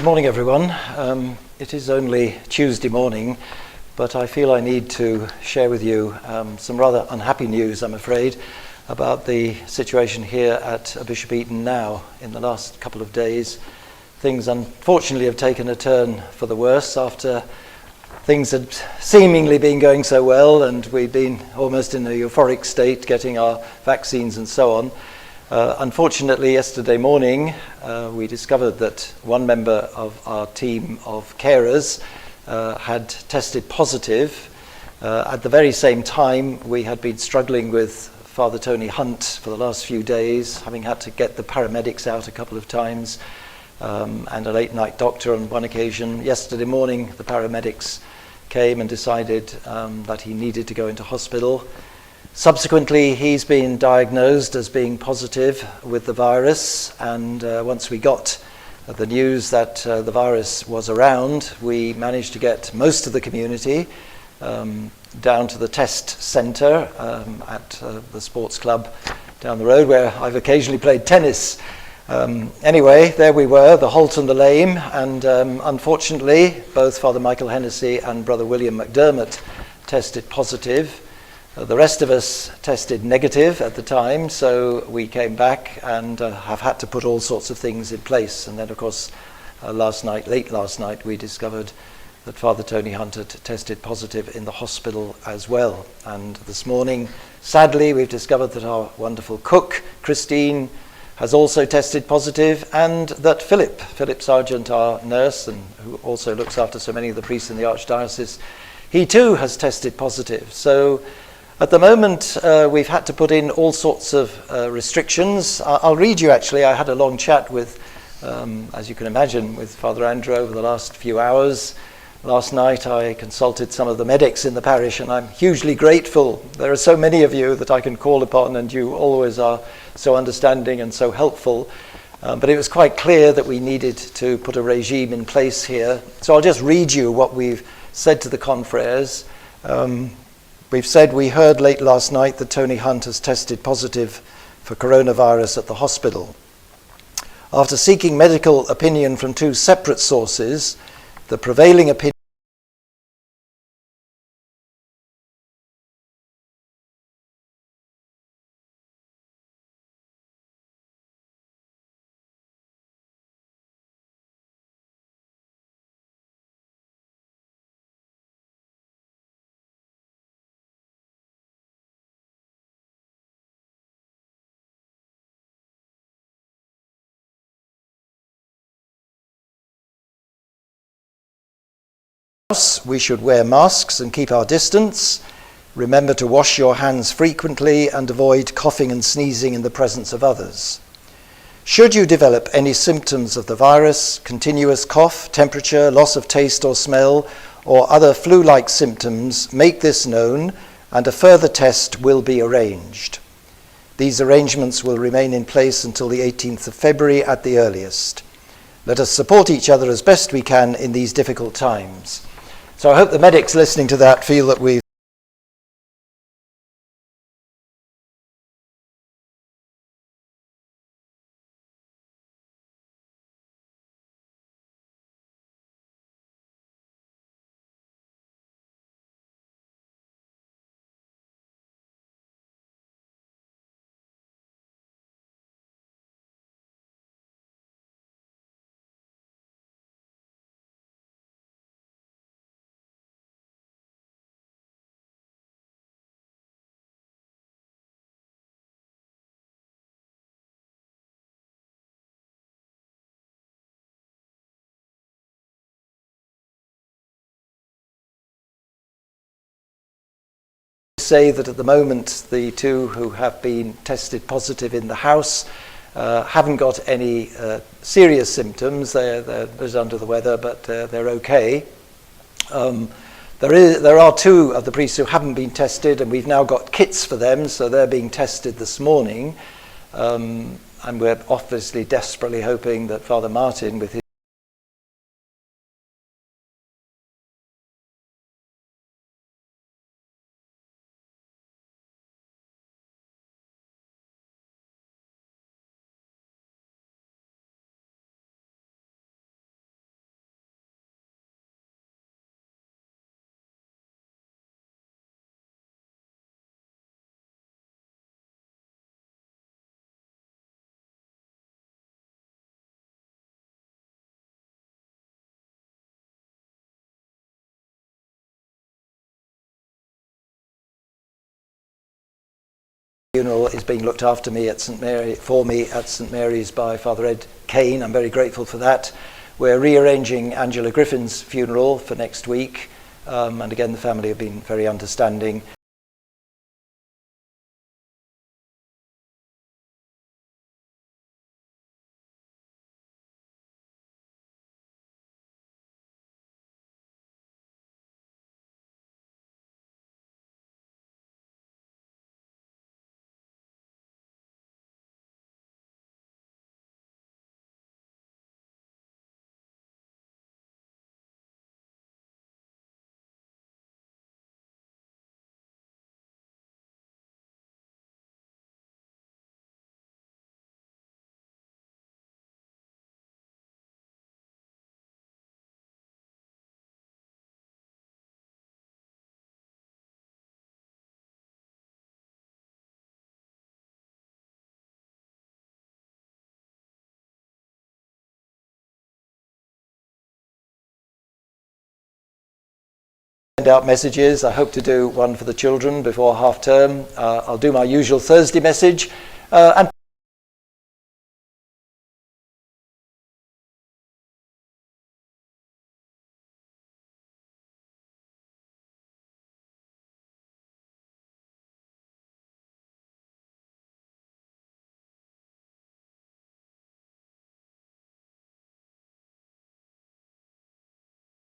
morning, everyone. It is only Tuesday morning, but I feel I need to share with you some rather unhappy news, I'm afraid, about the situation here at Bishop Eton now. In the last couple of days, things unfortunately have taken a turn for the worse after things had seemingly been going so well, and we'd been almost in a euphoric state getting our vaccines and so on. Unfortunately, yesterday morning, we discovered that one member of our team of carers had tested positive. At the very same time, we had been struggling with Father Tony Hunt for the last few days, having had to get the paramedics out a couple of times, and a late night doctor on one occasion. Yesterday morning, the paramedics came and decided that he needed to go into hospital. Subsequently, he's been diagnosed as being positive with the virus, and once we got the news that the virus was around, we managed to get most of the community down to the test centre at the sports club down the road, where I've occasionally played tennis. Anyway, there we were, the halt and the lame, and unfortunately, both Father Michael Hennessy and Brother William McDermott tested positive. The rest of us tested negative at the time, so we came back and have had to put all sorts of things in place. And then, of course, late last night, we discovered that Father Tony Hunt had tested positive in the hospital as well. And this morning, sadly, we've discovered that our wonderful cook, Christine, has also tested positive, and that Philip Sargent, our nurse, and who also looks after so many of the priests in the Archdiocese, he too has tested positive. So at the moment, we've had to put in all sorts of restrictions. I'll read you, actually. I had a long chat with, as you can imagine, with Father Andrew over the last few hours. Last night, I consulted some of the medics in the parish, and I'm hugely grateful. There are so many of you that I can call upon, and you always are so understanding and so helpful. But it was quite clear that we needed to put a regime in place here. So I'll just read you what we've said to the confreres. We've said we heard late last night that Tony Hunt has tested positive for coronavirus at the hospital. After seeking medical opinion from two separate sources, the prevailing opinion we should wear masks and keep our distance. Remember to wash your hands frequently and avoid coughing and sneezing in the presence of others. Should you develop any symptoms of the virus, continuous cough, temperature, loss of taste or smell, or other flu-like symptoms, make this known and a further test will be arranged. These arrangements will remain in place until the 18th of February at the earliest. Let us support each other as best we can in these difficult times. So I hope the medics listening to that feel that we've say that at the moment the two who have been tested positive in the house haven't got any serious symptoms. They're under the weather, but they're okay. There are two of the priests who haven't been tested, and we've now got kits for them, so they're being tested this morning. And we're obviously desperately hoping that Father Martin, with his Funeral is being looked after for me at St Mary's by Father Ed Kane. I'm very grateful for that. We're rearranging Angela Griffin's funeral for next week, and again the family have been very understanding. Send out messages. I hope to do one for the children before half term. I'll do my usual Thursday message, and